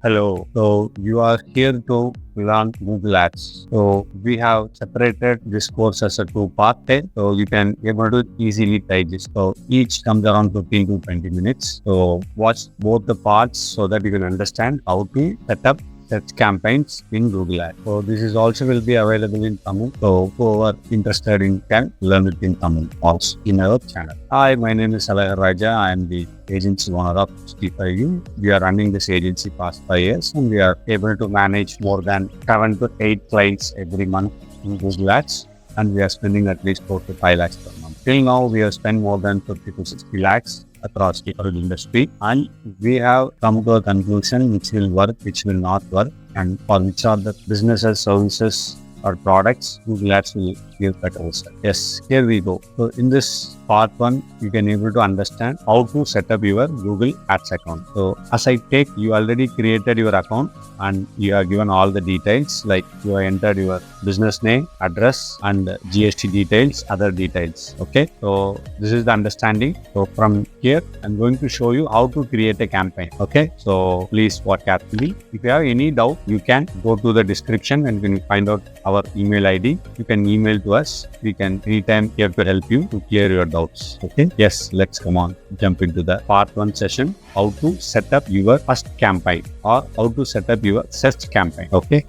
Hello. So you are here to learn Google Ads. So we have separated this course as a two-part. So you can able to easily digest. So each comes around 15 to 20 minutes. So watch both the parts so that you can understand how to set up search campaigns in Google Ads. So this is also will be available in Tamil. So whoever interested in can learn it in Tamil also in our channel. Hi, my name is Salahar Raja. I am the agency owner of 65U. We are running this agency past 5 years and we are able to manage more than 7 to 8 clients every month in Google Ads, and we are spending at least 4 to 5 lakhs per month. Till now, we have spent more than 50 to 60 lakhs across the industry, and we have come to a conclusion which will work, which will not work, and for which are the businesses, services, or products, Google Ads will give better result. Yes, here we go. So in this part 1, you can able to understand how to set up your Google Ads account. So as I take, you already created your account and you are given all the details, like you have entered your business name, address, and GST details, other details. Okay, so this is the understanding. So from here, I'm going to show you how to create a campaign. Okay, so please watch carefully. If you have any doubt, you can go to the description and you can find out our email ID. You can email to us. We can anytime here to help you to clear your doubts. Okay. Yes, let's come on, jump into the part 1 session. How to set up your first campaign or how to set up your search campaign. Okay.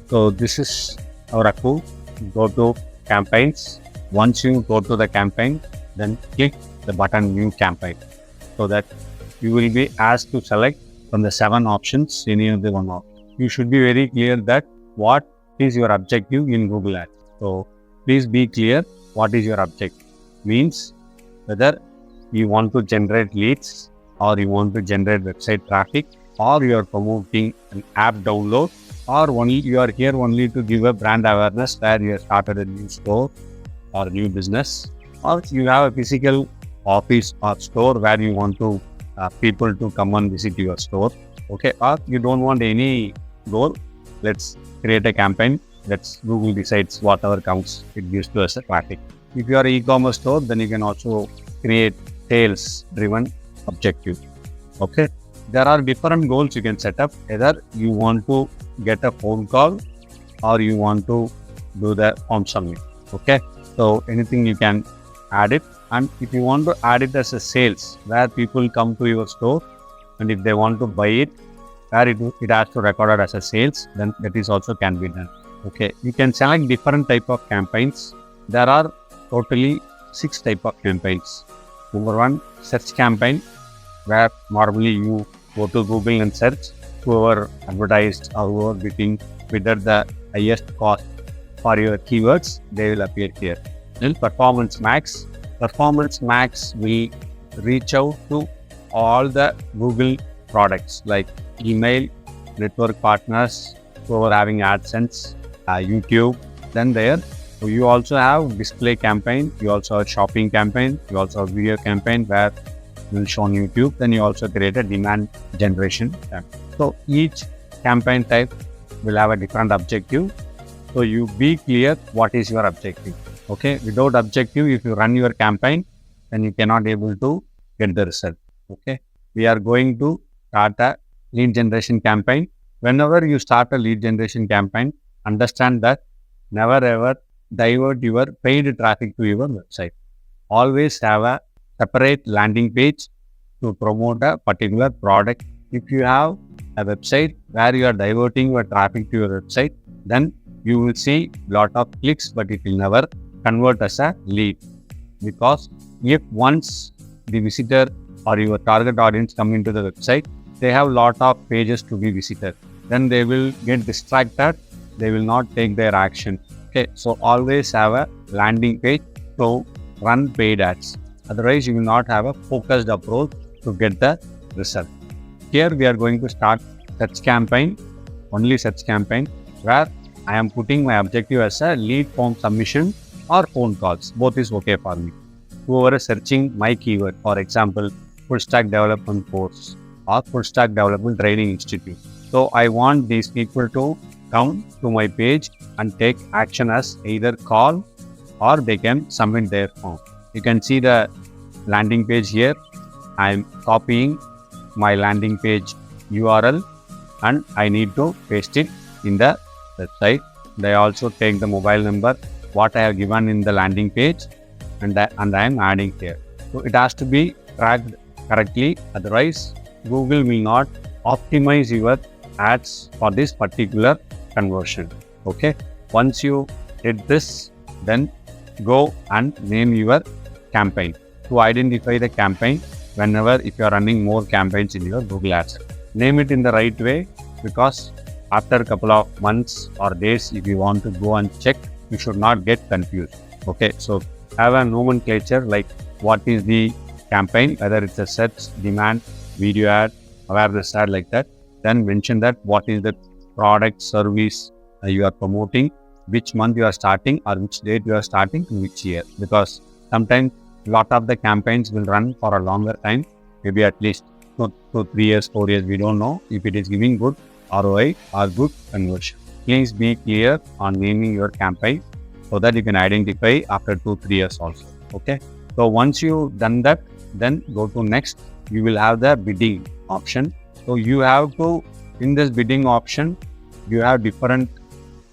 So this is our account. Go to campaigns. Once you go to the campaign, then click the button new campaign so that you will be asked to select from the 7 options any of the one option. You should be very clear that what is your objective in Google Ads. So please be clear what is your objective. Means whether you want to generate leads or you want to generate website traffic or you are promoting an app download or only you are here only to give a brand awareness where you have started a new store or a new business, or you have a physical office or store where you want to people to come and visit your store. Okay, or you don't want any goal. Let's create a campaign. Let's Google decides whatever counts it gives to us a traffic. If you are an e-commerce store, then you can also create sales driven objective. Okay, there are different goals you can set up. Either you want to get a phone call or you want to do the form submit. Okay, so anything you can add it, and if you want to add it as a sales where people come to your store and if they want to buy it, where it has to record it as a sales, then that is also can be done. Okay, you can select different type of campaigns. There are totally 6 type of campaigns. Number 1, search campaign, where normally you go to Google and search whoever advertised or whoever bidded the highest cost for your keywords, they will appear here. Then Performance Max. Performance Max will reach out to all the Google products like email, network partners, who are having AdSense, YouTube. Then there, you also have display campaign, you also have shopping campaign, you also have video campaign where you will show on YouTube. Then you also create a demand generation campaign. So each campaign type will have a different objective. So you be clear what is your objective. Okay, without objective, if you run your campaign, then you cannot able to get the result. Okay, we are going to start a lead generation campaign. Whenever you start a lead generation campaign, understand that never ever divert your paid traffic to your website. Always have a separate landing page to promote a particular product. If you have a website where you are diverting your traffic to your website, then you will see lot of clicks, but it will never convert as a lead. Because if once the visitor or your target audience come into the website, they have lot of pages to be visited. Then they will get distracted. They will not take their action. Okay, so always have a landing page to run paid ads. Otherwise, you will not have a focused approach to get the result. Here we are going to start search campaign, only search campaign, where I am putting my objective as a lead form submission or phone calls. Both is okay for me. Whoever is searching my keyword, for example, full stack development course or full stack development training institute. So I want these people to come to my page and take action as either call or they can submit their form. You can see the landing page here. I am copying my landing page URL and I need to paste it in the website. They also take the mobile number what I have given in the landing page and I am adding here. So it has to be tracked correctly, otherwise Google will not optimize your ads for this particular conversion. Okay, once you did this, then go and name your campaign. To identify the campaign, whenever if you are running more campaigns in your Google Ads, name it in the right way, because after a couple of months or days, if you want to go and check, you should not get confused. Okay, so have a nomenclature like what is the campaign, whether it's a search, demand, video ad, awareness ad, like that. Then mention that what is the product, service you are promoting, which month you are starting or which date you are starting and which year, because sometimes a lot of the campaigns will run for a longer time, maybe at least 2 to 3 years, 4 years, we don't know if it is giving good ROI or good conversion. Please be clear on naming your campaign so that you can identify after 2-3 years also. Okay, so once you've done that, then go to next. You will have the bidding option. So you have to, in this bidding option, you have different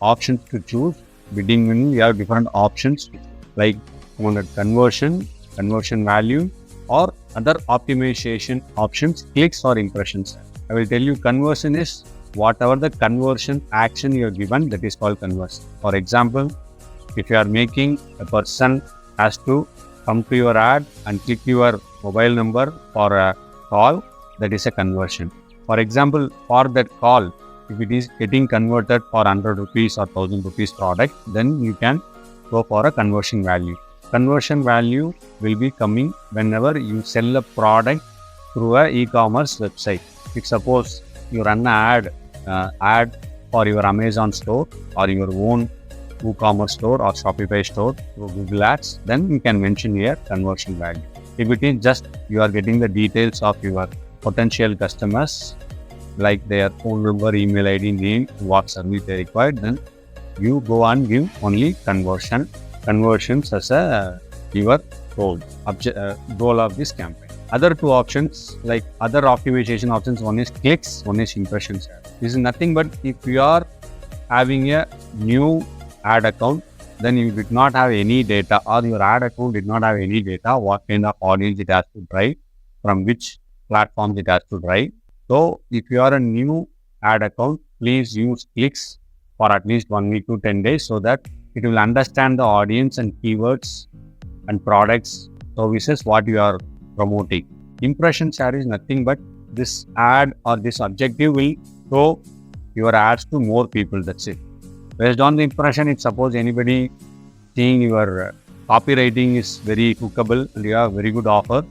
options to choose. Bidding meaning you have different options like conversion value, or other optimization options, clicks or impressions. I will tell you, conversion is whatever the conversion action you are given, that is called conversion. For example, if you are making a person has to come to your ad and click your mobile number for a call, that is a conversion. For example, for that call, if it is getting converted for 100 rupees or 1000 rupees product, then you can go for a conversion value. Conversion value will be coming whenever you sell a product through a e-commerce website. If suppose you run an ad for your Amazon store or your own WooCommerce store or Shopify store through Google Ads, then you can mention here conversion value. If it is just you are getting the details of your potential customers, like their phone number, email ID, name, what service they require, then you go and give only conversions as a your goal of this campaign. Other two options, like other optimization options, one is clicks, one is impressions. This is nothing but if you are having a new ad account, then you did not have any data, or your ad account did not have any data, what kind of audience it has to drive, from which platforms it has to drive. So if you are a new ad account, please use clicks for at least 1 week to 10 days so that it will understand the audience and keywords and products, services, what you are promoting. Impression share is nothing but this ad or this objective will show your ads to more people. That's it. Based on the impression, if suppose anybody seeing your copywriting is very hookable and you have very good offer,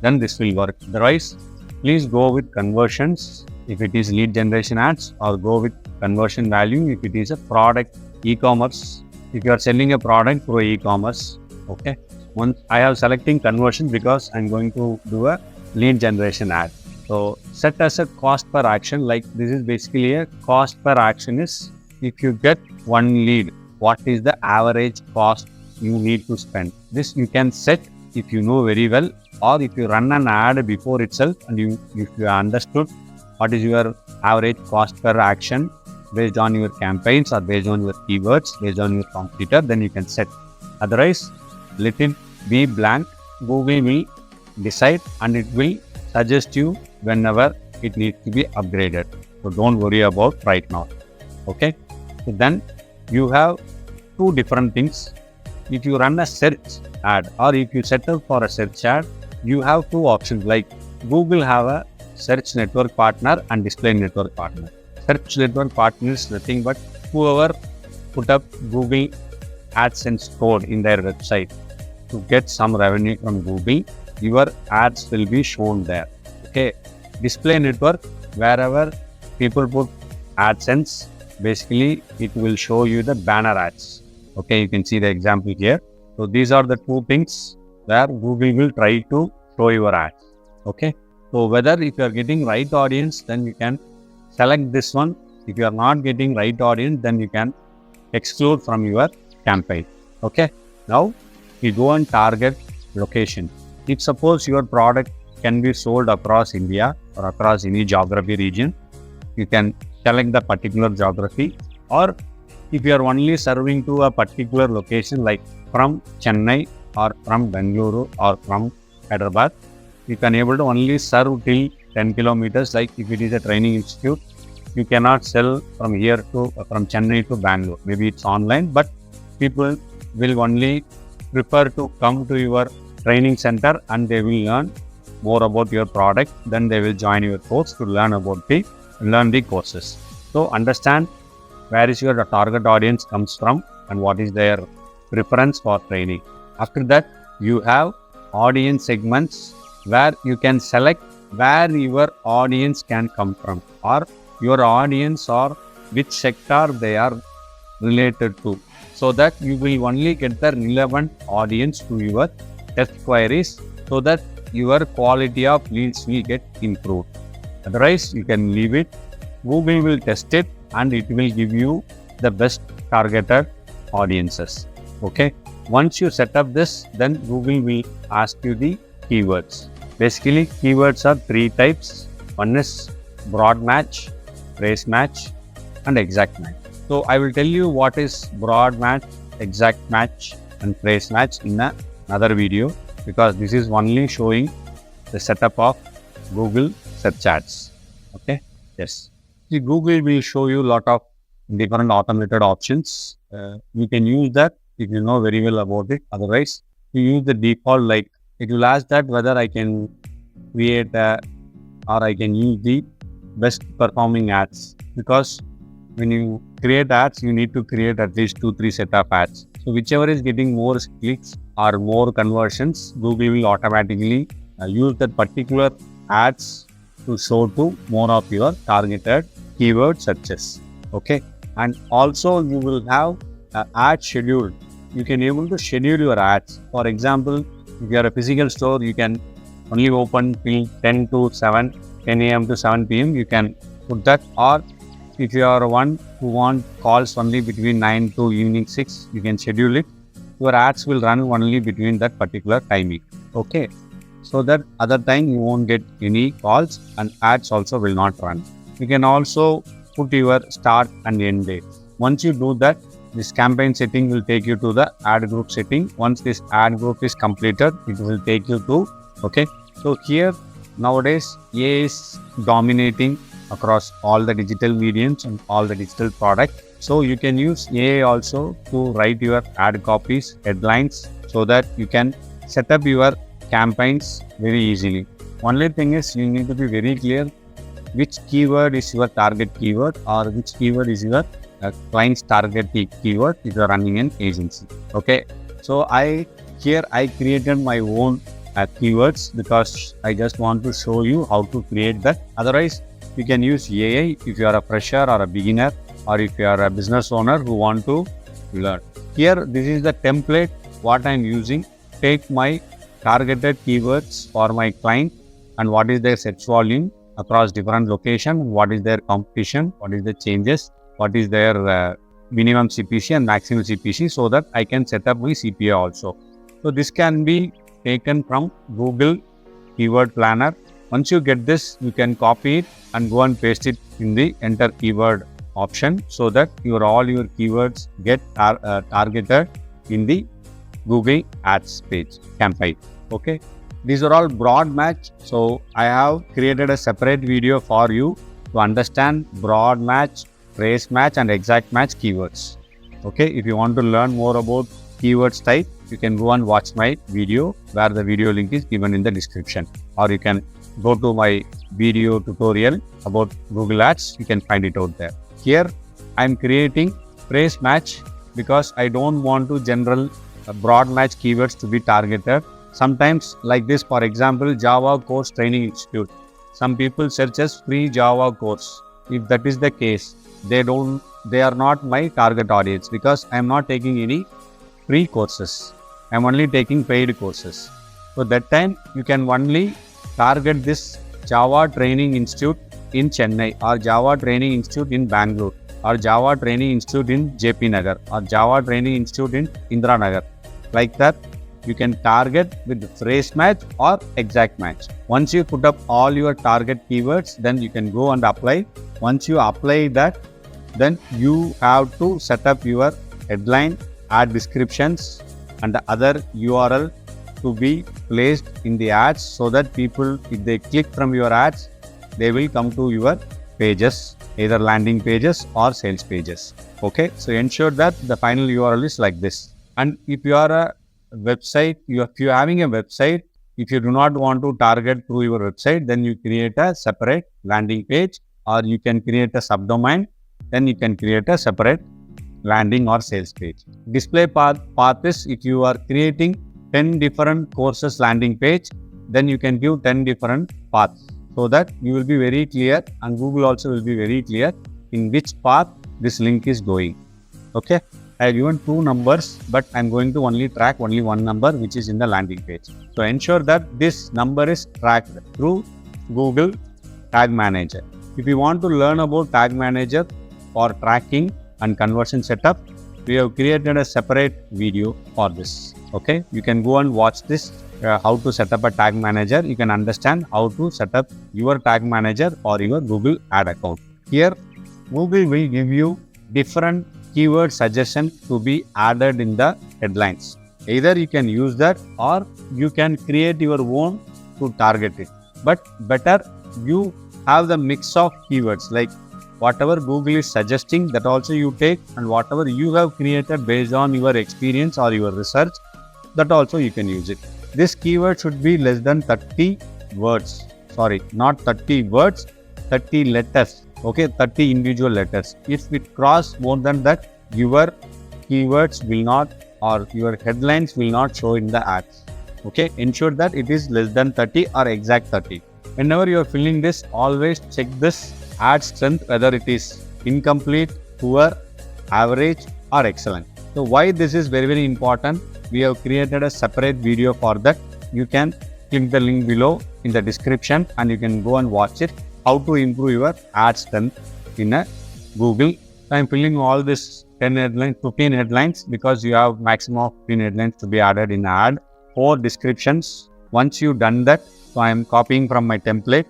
then this will work. Otherwise, please go with conversions if it is lead generation ads, or go with conversion value if it is a product e-commerce. If you are selling a product through e-commerce, okay. Once I have selecting conversion because I'm going to do a lead generation ad. So set as a cost per action, like this is basically a cost per action is if you get one lead, what is the average cost you need to spend. This you can set if you know very well, or if you run an ad before itself and if you understood what is your average cost per action based on your campaigns or based on your keywords, based on your competitor, then you can set. Otherwise, let it be blank. Google will decide and it will suggest you whenever it needs to be upgraded. So don't worry about right now. Okay. So then you have two different things. If you run a search ad or if you set up for a search ad, you have two options, like Google have a search network partner and display network partner. Search network partner is nothing but whoever put up Google AdSense code in their website to get some revenue from Google, your ads will be shown there. Okay. Display network, wherever people put AdSense, basically it will show you the banner ads. Okay, you can see the example here. So these are the two things where Google will try to show your ads. Okay. So whether if you are getting right audience, then you can select this one. If you are not getting right audience, then you can exclude from your campaign. Okay. Now you go and target location. If suppose your product can be sold across India, or across any geography region. You can select the particular geography, or if you are only serving to a particular location like from Chennai or from Bengaluru or from Hyderabad, you can able to only serve till 10 kilometers. Like if it is a training institute, you cannot sell from here to from Chennai to Bangalore. Maybe it's online, but people will only prefer to come to your training center and they will learn more about your product. Then they will join your course to learn the courses. So understand where is your target audience comes from and what is their preference for training. After that, you have audience segments where you can select where your audience can come from, or your audience or which sector they are related to, so that you will only get the relevant audience to your test queries, so that your quality of leads will get improved. Otherwise, you can leave it. Google will test it and it will give you the best targeted audiences. Okay. Once you set up this, then Google will ask you the keywords. Basically, keywords are three types. One is broad match, phrase match, and exact match. So I will tell you what is broad match, exact match, and phrase match in another video, because this is only showing the setup of Google search ads. Okay. Yes. See, Google will show you a lot of different automated options. You can use that if you know very well about it. Otherwise, you use the default, like it will ask that whether I can create or I can use the best performing ads, because when you create ads, you need to create at least 2-3 set of ads. So whichever is getting more clicks or more conversions, Google will automatically use that particular ads to show to more of your targeted keyword searches. Okay. And also you will have ad scheduled. You can able to schedule your ads. For example, if you are a physical store, you can only open till 10 a.m. to 7 p.m. You can put that. Or if you are one who want calls only between 9 to evening 6, you can schedule it. Your ads will run only between that particular timing. Okay. So that other time you won't get any calls and ads also will not run. You can also put your start and end date. Once you do that, this campaign setting will take you to the ad group setting. Once this ad group is completed, it will take you to, okay. So here nowadays AI is dominating across all the digital mediums and all the digital products. So you can use AI also to write your ad copies, headlines, so that you can set up your campaigns very easily. Only thing is you need to be very clear which keyword is your target keyword, or which keyword is your client's target keyword if you are running an agency. Okay. So I created my own keywords because I just want to show you how to create that. Otherwise, you can use AI if you are a fresher or a beginner, or if you are a business owner who want to learn. Here, this is the template what I am using. Take my targeted keywords for my client and what is their search volume across different locations, what is their competition, what is the changes, what is their minimum CPC and maximum CPC, so that I can set up my CPA also. So this can be taken from Google Keyword Planner. Once you get this, you can copy it and go and paste it in the enter keyword option, so that all your keywords get targeted in the Google Ads page campaign. Okay. These are all broad match. So I have created a separate video for you to understand broad match, phrase match, and exact match keywords. Okay. If you want to learn more about keywords type, you can go and watch my video, where the video link is given in the description, or you can go to my video tutorial about Google Ads. You can find it out there. Here I am creating phrase match because I don't want to general broad match keywords to be targeted. Sometimes like this, for example, Java course training institute. Some people search as free Java course. If that is the case, they are not my target audience, because I am not taking any free courses. I am only taking paid courses. So that time you can only target this Java training institute in Chennai, or Java training institute in Bangalore, or Java training institute in JP Nagar, or Java training institute in Indira Nagar. Like that, you can target with phrase match or exact match. Once you put up all your target keywords, then you can go and apply. Once you apply that, then you have to set up your headline, add descriptions and the other URL to be placed in the ads, so that people, if they click from your ads, they will come to your pages, either landing pages or sales pages. Okay, so ensure that the final URL is like this. And if you are a website, if you're having a website, if you do not want to target through your website, then you create a separate landing page, or you can create a subdomain, then you can create a separate landing or sales page. Display path is, if you are creating 10 different courses landing page, then you can give 10 different paths, so that you will be very clear and Google also will be very clear in which path this link is going. Okay, I have given 2 numbers, but I'm going to only track only one number, which is in the landing page. So ensure that this number is tracked through Google Tag Manager. If you want to learn about Tag Manager for tracking and conversion setup, we have created a separate video for this. Okay, you can go and watch this, how to set up a tag manager. You can understand how to set up your tag manager or your Google ad account. Here, Google will give you different keyword suggestions to be added in the headlines. Either you can use that or you can create your own to target it. But better you have the mix of keywords, like whatever Google is suggesting, that also you take, and whatever you have created based on your experience or your research, that also you can use it. This keyword should be less than 30 words. Sorry, not 30 words, 30 letters. Okay, 30 individual letters. If it cross more than that, your keywords will not, or your headlines will not show in the ads. Okay, ensure that it is less than 30 or exact 30. Whenever you are filling this, always check this ad strength, whether it is incomplete, poor, average or excellent. So why this is very, very important? We have created a separate video for that. You can click the link below in the description and you can go and watch it, how to improve your ad strength in a Google. I am filling all this 10 headlines, 15 headlines, because you have maximum of 15 headlines to be added in ad. 4 descriptions. Once you done that, so I am copying from my template.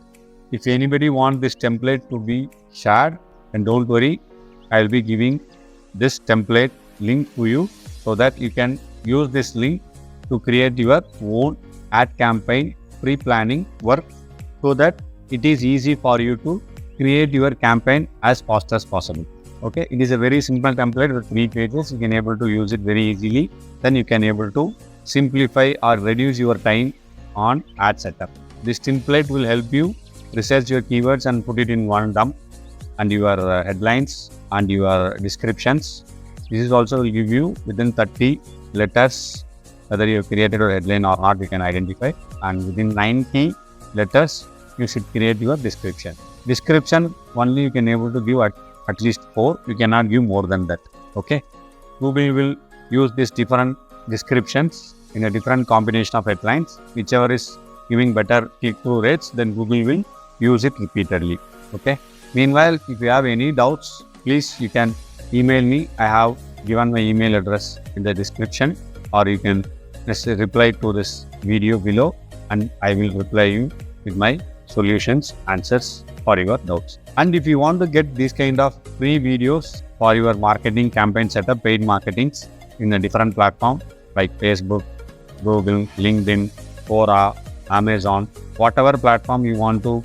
If anybody wants this template to be shared, then don't worry, I will be giving this template link to you, so that you can use this link to create your own ad campaign pre-planning work, so that it is easy for you to create your campaign as fast as possible. Okay, it is a very simple template with 3 pages. You can able to use it very easily. Then you can able to simplify or reduce your time on ad setup. This template will help you research your keywords and put it in one dump, and your headlines and your descriptions. This is also will give you within 30 letters whether you have created a headline or not, you can identify, and within 90 letters you should create your description. Description only you can able to give at least 4, you cannot give more than that. Okay, Google will use these different descriptions in a different combination of headlines. Whichever is giving better click-through rates, then Google will use it repeatedly. Okay, meanwhile, if you have any doubts, please you can email me. I have given my email address in the description, or you can just reply to this video below and I will reply you with my solutions, answers for your doubts. And if you want to get these kind of free videos for your marketing campaign setup, paid marketings in a different platform like Facebook, Google, LinkedIn, Quora, Amazon, whatever platform you want to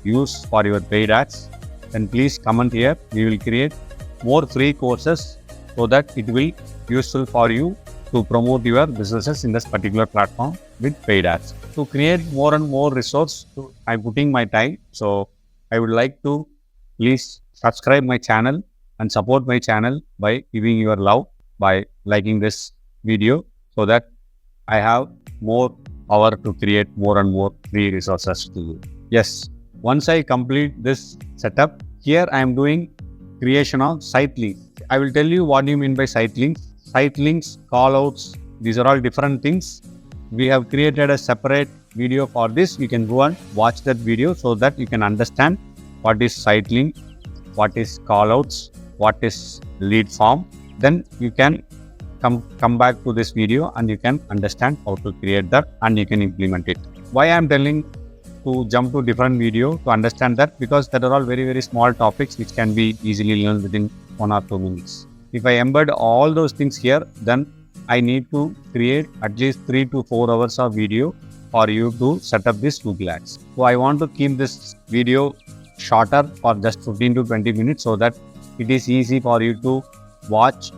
use for your paid ads, then please comment here. We will create more free courses so that it will be useful for you to promote your businesses in this particular platform with paid ads. To create more and more resource, I'm putting my time. So I would like to please subscribe my channel and support my channel by giving your love, by liking this video, so that I have more power to create more and more free resources to you. Yes, once I complete this setup, here I am doing creation of site links. I will tell you what do you mean by site links. Site links, callouts, these are all different things. We have created a separate video for this. You can go and watch that video so that you can understand what is site link, what is callouts, what is lead form. Then you can come back to this video and you can understand how to create that and you can implement it. Why I am telling to jump to different video to understand that, because that are all very small topics which can be easily learned within 1 or 2 minutes. If I embed all those things here, then I need to create at least 3 to 4 hours of video for you to set up this Google Ads. So I want to keep this video shorter for just 15 to 20 minutes so that it is easy for you to watch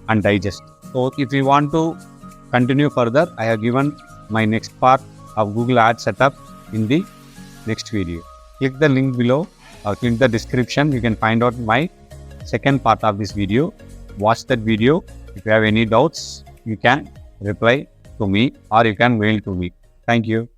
and digest. So if you want to continue further, I have given my next part of Google Ads setup in the next video. Click the link below or click the description. You can find out my second part of this video. Watch that video. If you have any doubts, you can reply to me or you can mail to me. Thank you.